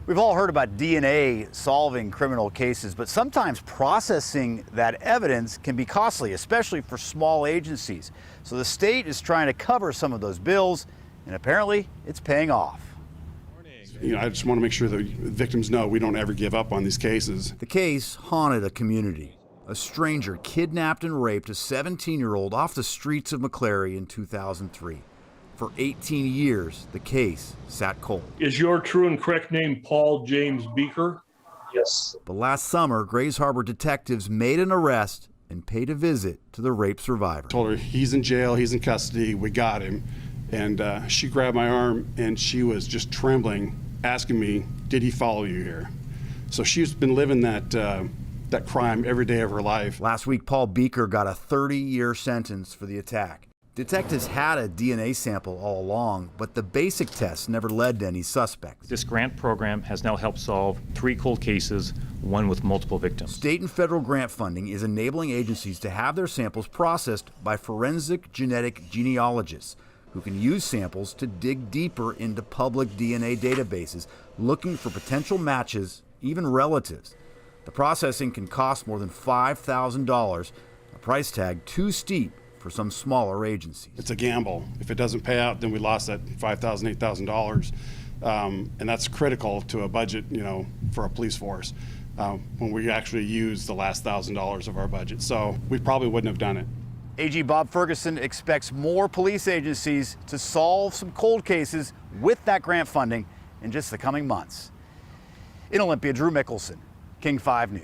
We've all heard about DNA solving criminal cases, but sometimes processing that evidence can be costly, especially for small agencies. So the state is trying to cover some of those bills, and apparently it's paying off. I just want to make sure that victims know we don't ever give up on these cases. The case haunted a community. A stranger kidnapped and raped a 17-year-old off the streets of McCleary in 2003. For 18 years, the case sat cold. Is your true and correct name Paul James Beaker? Yes. But last summer, Grays Harbor detectives made an arrest and paid a visit to the rape survivor. Told her he's in jail, he's in custody, we got him. And she grabbed my arm and she was just trembling, asking me, did he follow you here? So she's been living that crime every day of her life. Last week, Paul Beaker got a 30-year sentence for the attack. Detectives had a DNA sample all along, but the basic tests never led to any suspects. This grant program has now helped solve 3 cold cases, one with multiple victims. State and federal grant funding is enabling agencies to have their samples processed by forensic genetic genealogists who can use samples to dig deeper into public DNA databases, looking for potential matches, even relatives. The processing can cost more than $5,000, a price tag too steep for some smaller agencies. It's a gamble. If it doesn't pay out, then we lost that $5,000, $8,000, and that's critical to a budget, for a police force when we actually use the last $1,000 of our budget. So we probably wouldn't have done it. AG Bob Ferguson expects more police agencies to solve some cold cases with that grant funding in just the coming months. In Olympia, Drew Mickelson, King 5 News.